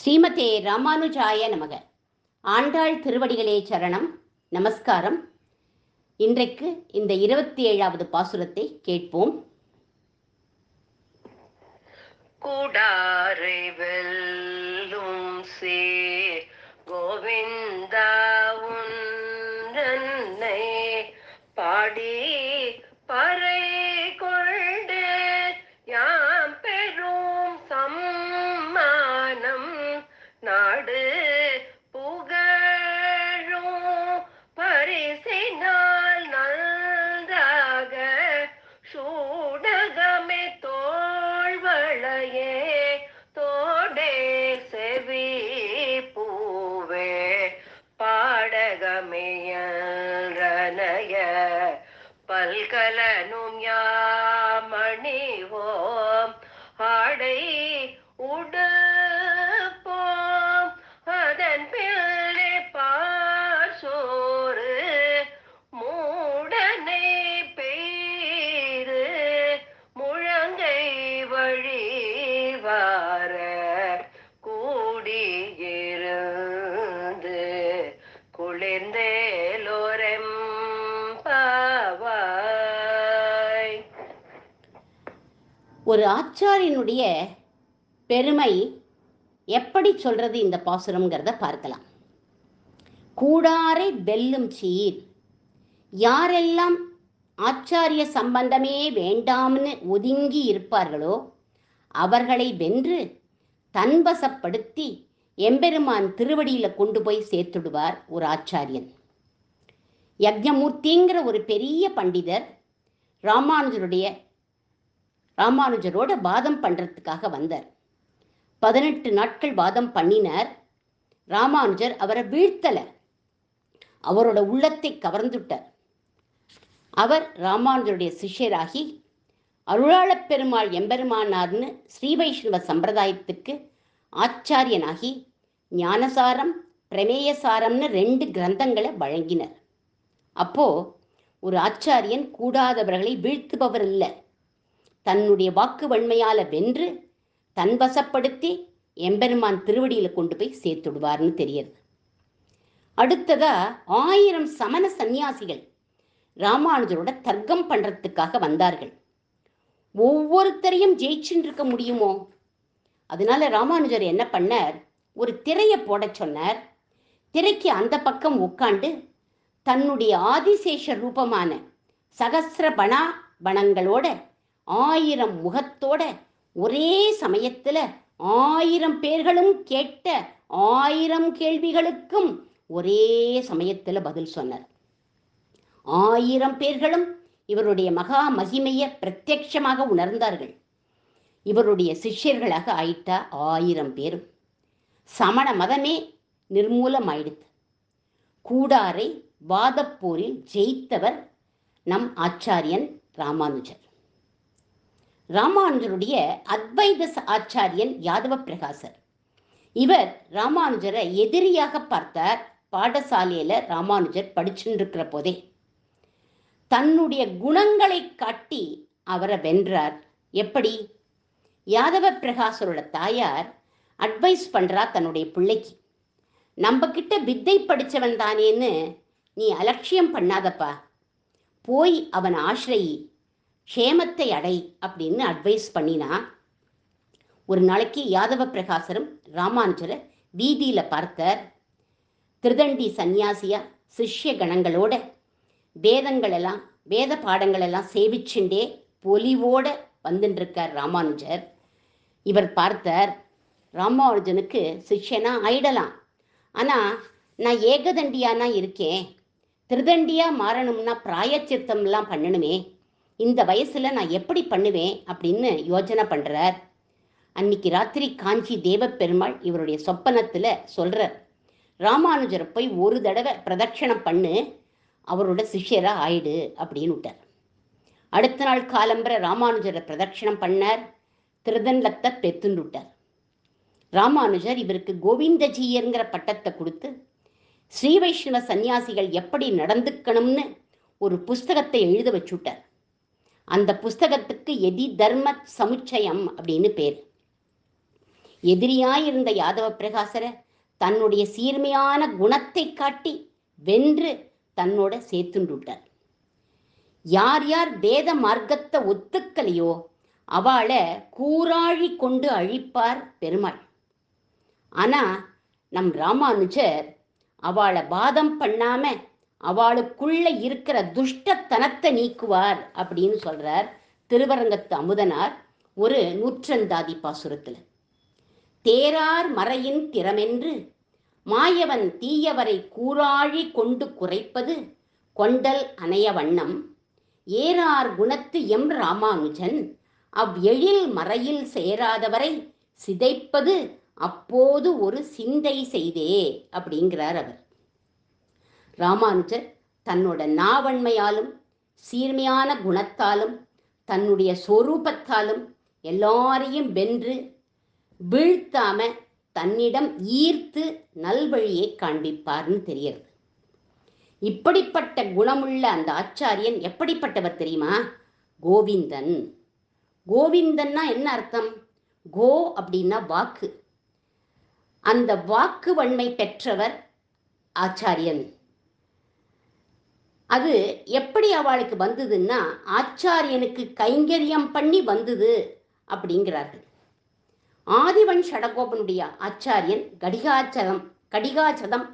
ஸ்ரீமதே ராமானுஜாய நமக. ஆண்டாள் திருவடிகளே சரணம். நமஸ்காரம். இன்றைக்கு இந்த 27வது பாசுரத்தை கேட்போம். கூடாரை வெல்லும் சே கோவிந்தாவுன் பாடி பறை கொண்டு யாம் பெரும் சம்மானம் நாடு புகழும் பரிசினால் நன்றாக சூடகமே தோள்வளையே தோடே செவி பூவே பாடகமையனைய பல்கலனும் யாமணிவோம் ஆடை உடுப்போம் அதன் பிள்ளை பாசோறு மூடனை பெய்து முழங்கை வழிவார கூடியிருந்து குளிர்ந்தேலோரெம்பாவாய். ஒரு ஆச்சாரியனுடைய பெருமை எப்படி சொல்றது இந்த பாசுரம்ங்கிறத பார்க்கலாம். கூடாரை வெல்லும் சீர். யாரெல்லாம் ஆச்சாரிய சம்பந்தமே வேண்டாம்னு ஒதுங்கி இருப்பார்களோ அவர்களை வென்று தன்வசப்படுத்தி எம்பெருமான் திருவடியில கொண்டு போய் சேர்த்துடுவார் ஒரு ஆச்சாரியன். யக்ஞமூர்த்திங்கிற ஒரு பெரிய பண்டிதர் ராமானுஜரோட வாதம் பண்றதுக்காக வந்தார். 18 நாட்கள் வாதம் பண்ணினார். ராமானுஜர் அவரை வீழ்த்தல, அவரோட உள்ளத்தை கவர்ந்துட்டார். அவர் ராமானுஜருடைய சிஷ்யராகி அருளாளப் பெருமாள் எம்பெருமானார்னு ஸ்ரீ வைஷ்ணவ சம்பிரதாயத்துக்கு ஆச்சாரியனாகி ஞானசாரம் பிரமேயசாரம்னு 2 கிரந்தங்களை வழங்கினர். அப்போ ஒரு ஆச்சாரியன் கூடாதவர்களை வீழ்த்துபவர் இல்லை, தன்னுடைய வாக்கு வன்மையால வென்று தன்வசப்படுத்தி எம்பெருமான் திருவடியில கொண்டு போய் சேர்த்துடுவார்னு தெரியுது. அடுத்ததா 1000 சமண சந்நியாசிகள் ராமானுஜரோட தர்க்கம் பண்றதுக்காக வந்தார்கள். ஒவ்வொருத்தரையும் ஜெயிச்சுட்டு இருக்க முடியுமோ? அதனால ராமானுஜர் என்ன பண்ணார், ஒரு திரையை போட சொன்னார். திரைக்கு அந்த பக்கம் உட்காண்டு தன்னுடைய ஆதிசேஷ ரூபமான சகசிர பணங்களோட 1000 முகத்தோட ஒரே சமயத்துல 1000 பேர்களும் கேட்ட 1000 கேள்விகளுக்கும் ஒரே சமயத்துல பதில் சொன்னார். 1000 பேர்களும் இவருடைய மகா மகிமையை பிரத்யட்சமாக உணர்ந்தார்கள். இவருடைய சிஷ்யர்களாக ஆயிட்டா 1000 பேரும். சமண மதமே நிர்மூலமாயிடுது. கூடாரை வாதப்போரில் ஜெயித்தவர் நம் ஆச்சாரியன் ராமானுஜர். ராமானுஜருடைய அத்வைத ஆச்சாரியன் யாதவ பிரகாசர். இவர் ராமானுஜரை எதிரியாக பார்த்தார். பாடசாலையில ராமானுஜர் படிச்சுட்டு இருக்கிற போதே தன்னுடைய குணங்களை காட்டி அவரை வென்றார். எப்படி? யாதவ பிரகாசரோட தாயார் அட்வைஸ் பண்றா தன்னுடைய பிள்ளைக்கு, நம்ம கிட்ட வித்தை படிச்சவன் தானேன்னு நீ அலட்சியம் பண்ணாதப்பா, போய் அவன் ஆசிரியை க்ஷேமத்தை அடை அப்படின்னு அட்வைஸ் பண்ணினா. ஒரு நாளைக்கு யாதவ பிரகாசரும் ராமானுஜரை வீதியில பார்த்தார். திருதண்டி சந்நியாசியா சிஷ்ய கணங்களோட வேத பாடங்கள் எல்லாம் சேவிச்சுண்டே பொலிவோட வந்துட்டு இருக்கார் ராமானுஜர். இவர் பார்த்தார், ராமானுஜனுக்கு சிஷ்யனா ஆயிடலாம், ஆனா நான் ஏகதண்டியானா இருக்கேன், திருதண்டியா மாறணும்னா பிராயச்சித்தம்லாம் பண்ணணுமே, இந்த வயசுல நான் எப்படி பண்ணுவேன் அப்படின்னு யோசனை பண்றார். அன்னைக்கு ராத்திரி காஞ்சி தேவப்பெருமாள் இவருடைய சொப்பனத்துல சொல்றார், ராமானுஜரை போய் ஒரு தடவை பிரதட்சணம் பண்ணு, அவரோட சிஷ்யரா ஆயிடு அப்படின்னு விட்டார். அடுத்த நாள் காலம்பர ராமானுஜரை பிரதட்சணம் பண்ணார். திருதண்டத்தை பெத்துண்டு விட்டார். ராமானுஜர் இவருக்கு கோவிந்தஜீயருங்கிற பட்டத்தை கொடுத்து ஸ்ரீ வைஷ்ணவ சந்நியாசிகள் எப்படி நடந்துக்கணும்னு ஒரு புஸ்தகத்தை எழுத வச்சுட்டார். அந்த புஸ்தகத்துக்கு எதி தர்ம சமுச்சயம் அப்படின்னு பேர். எதிரியாயிருந்த யாதவ பிரகாசரை தன்னுடைய சீர்மையான குணத்தை காட்டி வென்று தன்னோட சேர்த்துண்டுட்டார். யார் யார் வேத மார்க்கத்தை ஒத்துக்கலையோ அவளை கூராழி கொண்டு அழிப்பார் பெருமாள். ஆனா நம் ராமானுஜர் அவளை பாதம் பண்ணாம அவளுக்குள்ள இருக்கிற துஷ்டத்தனத்தை நீக்குவார் அப்படின்னு சொல்றார் திருவரங்கத்து அமுதனார் ஒரு நூற்றந்தாதி பாசுரத்துல. தேரார் மறையின் திறமென்று மாயவன் தீயவரை கூராழி கொண்டு குறைப்பது கொண்டல் அணைய வண்ணம் ஏறார் குணத்து எம் ராமானுஜன் அவ்வெழில் மறையில் சேராதவரை சிதைப்பது அப்போது ஒரு சிந்தை செய்தே அப்படிங்கிறார் அவர். ராமானுஜர் தன்னோட நாவன்மையாலும் சீர்மையான குணத்தாலும் தன்னுடைய சொரூபத்தாலும் எல்லாரையும் வென்று வீழ்த்தாம தன்னிடம் ஈர்த்து நல்வழியை காண்பிப்பார்னு தெரிகிறது. இப்படிப்பட்ட குணமுள்ள அந்த ஆச்சாரியன் எப்படிப்பட்டவர் தெரியுமா? கோவிந்தன். கோவிந்தன்னா என்ன அர்த்தம்? கோ அப்படின்னா வாக்கு. அந்த வாக்கு வன்மை பெற்றவர் ஆச்சாரியன். அது எப்படி அவளுக்கு வந்ததுன்னா ஆச்சாரியனுக்கு கைங்கரியம் பண்ணி வந்தது அப்படிங்கிறார்கள். ஆதிவன் ஷடகோபனுடைய ஆச்சாரியன் கடிகாச்சதம்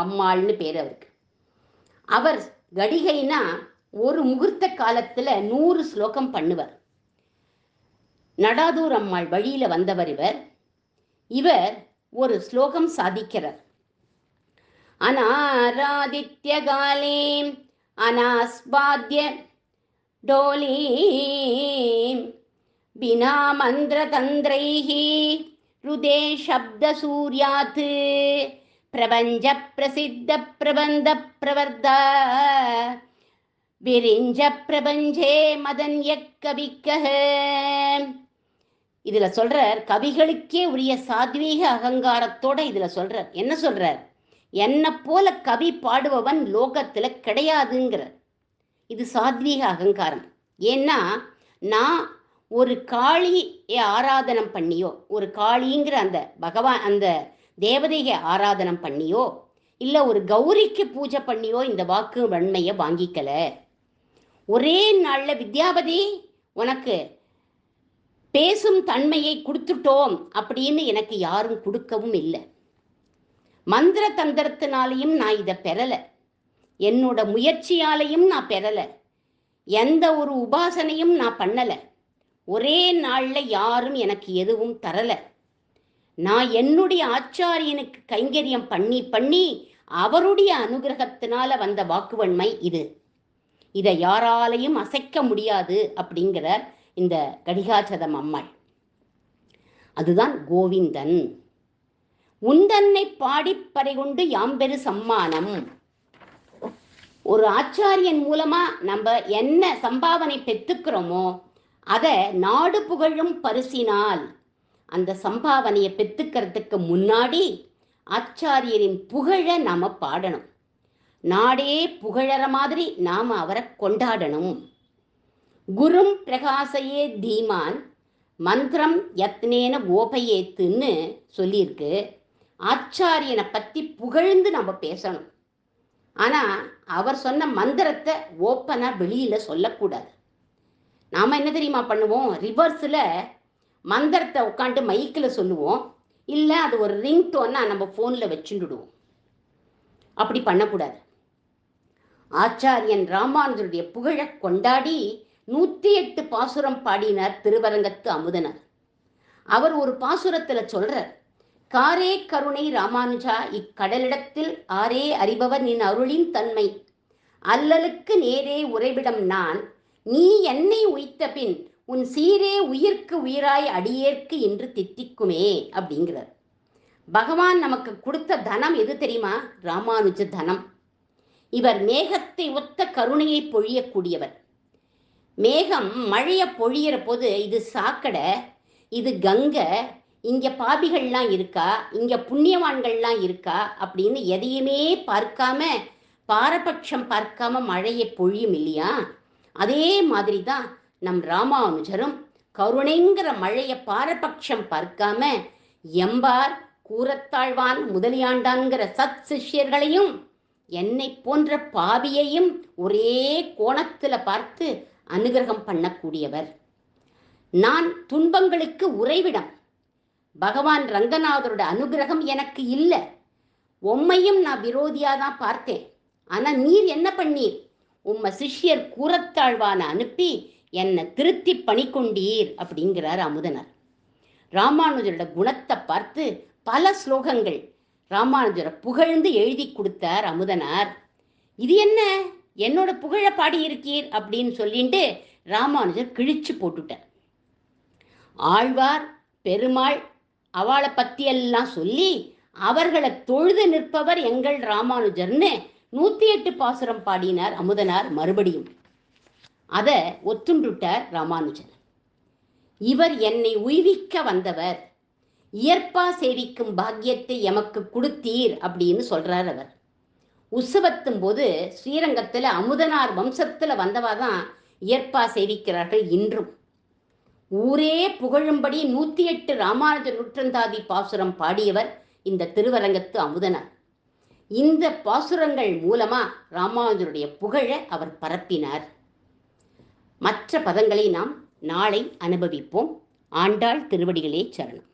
அம்மாள்னு பேர் அவருக்கு. அவர் கடிகைனா ஒரு முகூர்த்த காலத்துல 100 ஸ்லோகம் பண்ணுவார். நடாதூர் அம்மாள் வழியில வந்தவர் இவர். இவர் ஒரு ஸ்லோகம் சாதிக்கிறார். அநாராதித்ய காலேம் அனாஸ்பாத்ய டோலீம் பினா மந்திர தந்திரைஹி ருதே சப்த சூர்யாத் பிரபஞ்ச பிரசித்த பிரபந்த பிரவர்த விரிஞ்ச பிரபஞ்சே மதன்ய கவிக்கஹ. இதுல சொல்றார், கவிகளுக்கே உரிய சாத்வீக அகங்காரத்தோட இதுல சொல்றார். என்ன சொல்றார்? என்ன போல கவி பாடுபவன் லோகத்துல கிடையாதுங்கிறார். இது சாத்வீக அகங்காரம். ஏன்னா நான் ஒரு காளியை ஆராதனம் பண்ணியோ, ஒரு காளிங்கிற அந்த பகவான் அந்த தேவதையை ஆராதனம் பண்ணியோ, இல்லை ஒரு கௌரிக்கு பூஜை பண்ணியோ இந்த வாக்கு வன்மையை வாங்கிக்கல. ஒரே நாளில் வித்யாபதி உனக்கு பேசும் தன்மையை கொடுத்துட்டோம் அப்படின்னு எனக்கு யாரும் கொடுக்கவும் இல்லை. மந்திர தந்திரத்தினாலையும் நான் இதை பெறலை, என்னோட முயற்சியாலையும் நான் பெறலை, எந்த ஒரு உபாசனையும் நான் பண்ணலை. ஒரே நாளில் யாரும் எனக்கு எதுவும் தரலை. நான் என்னுடைய ஆச்சாரியனுக்கு கைங்கரியம் பண்ணி பண்ணி அவருடைய அனுகிரகத்தினால வந்த வாக்குவன்மை இது. இதை யாராலையும் அசைக்க முடியாது அப்படிங்கிற இந்த கடிகாச்சதம் அம்மாள். அதுதான் கோவிந்தன். உந்தன்னை பாடிப்பறை கொண்டு யாம்பெரு சம்மானம். ஒரு ஆச்சாரியன் மூலமா நம்ம என்ன சம்பாவனை பெற்றுக்கிறோமோ அதை நாடு புகழும் பரிசினால் அந்த சம்பாவனையை பெற்றுக்கிறதுக்கு முன்னாடி ஆச்சாரியரின் புகழ நாம பாடணும். நாடே புகழற மாதிரி நாம அவரை கொண்டாடணும். குரும் பிரகாசையே தீமான் மந்திரம் யத்னேன ஓபயேத்துன்னு சொல்லியிருக்கு. ஆச்சாரியனை பற்றி புகழ்ந்து நம்ம பேசணும். ஆனால் அவர் சொன்ன மந்திரத்தை ஓப்பனா வெளியில் சொல்லக்கூடாது. நாம் என்ன தெரியுமா பண்ணுவோம்? ரிவர்ஸில் மந்திரத்தை உட்காந்து மைக்கில் சொல்லுவோம், இல்லை அது ஒரு ரிங் டோன்னா நம்ம ஃபோனில் வச்சுடுவோம். அப்படி பண்ணக்கூடாது. ஆச்சாரியன் ராமானுஜருடைய புகழை கொண்டாடி 108 பாசுரம் பாடினார் திருவரங்கத்து அமுதனார். அவர் ஒரு பாசுரத்தில் சொல்றார், காரே கருணை ராமானுஜா இக்கடலிடத்தில் ஆரே அறிபவர் நின் அருளின் தன்மை அல்லலுக்கு நேரே உறைவிடம் நான் நீ என்னை உய்த்த பின் உன் சீரே உயிர்க்கு உயிராய் அடியேற்கு என்று தித்திக்குமே அப்படிங்கிறார். பகவான் நமக்கு கொடுத்த தனம் எது தெரியுமா? ராமானுஜ தனம். இவர் மேகத்தை ஒத்த கருணையை பொழியக்கூடியவர். மேகம் மழையை பொழியிற போது இது சாக்கடை, இது கங்கை, இங்கே பாபிகள்லாம் இருக்கா, இங்கே புண்ணியவான்கள்லாம் இருக்கா அப்படின்னு எதையுமே பார்க்காம, பாரபட்சம் பார்க்காம மழையை பொழியும் இல்லையா? அதே மாதிரி தான் நம் ராமானுஜரும் கருணைங்கிற மழையை பாரபட்சம் பார்க்காம எம்பார் கூரத்தாழ்வான் முதலியாண்டான்கிற சத் சிஷ்யர்களையும் என்னை போன்ற பாவியையும் ஒரே கோணத்துல பார்த்து அனுகிரகம் பண்ணக்கூடியவர். நான் துன்பங்களுக்கு உறைவிடம். பகவான் ரங்கநாதரோட அனுகிரகம் எனக்கு இல்லை. உம்மையும் நான் விரோதியா தான் பார்த்தேன். ஆனா நீர் என்ன பண்ணீர்? உம்ம சிஷ்யர் கூரத்தாழ்வான அனுப்பி என்னை திருத்தி பணிக்கொண்டீர் அப்படிங்கிறார் அமுதனார். ராமானுஜரோட குணத்தை பார்த்து பல ஸ்லோகங்கள் ராமானுஜரை புகழ்ந்து எழுதி கொடுத்தார் அமுதனார். இது என்ன, என்னோட புகழ பாடியிருக்கீர் அப்படின்னு சொல்லிட்டு ராமானுஜர் கிழிச்சு போட்டுட்டார். ஆழ்வார் பெருமாள் அவளை பற்றியெல்லாம் சொல்லி அவர்களை தொழுது நிற்பவர் எங்கள் ராமானுஜர்னு 108 பாசுரம் பாடினார் அமுதனார். மறுபடியும் அதை ஒத்துண்டுட்டார் ராமானுஜர். இவர் என்னை உய்விக்க வந்தவர், இயற்பா சேவிக்கும் பாக்கியத்தை எமக்கு கொடுத்தீர் அப்படின்னு சொல்றார் அவர். உற்சவத்தும் போது ஸ்ரீரங்கத்தில் அமுதனார் வம்சத்தில் வந்தவாதான் இயற்பா சேவிக்கிறார்கள் இன்றும். ஊரே புகழும்படி 108 ராமானுஜ நூற்றந்தாதி பாசுரம் பாடியவர் இந்த திருவரங்கத்து அமுதனார். இந்த பாசுரங்கள் மூலமா ராமானுஜருடைய புகழை அவர் பரப்பினார். மற்ற பதங்களை நாம் நாளை அனுபவிப்போம். ஆண்டாள் திருவடிகளே சரணம்.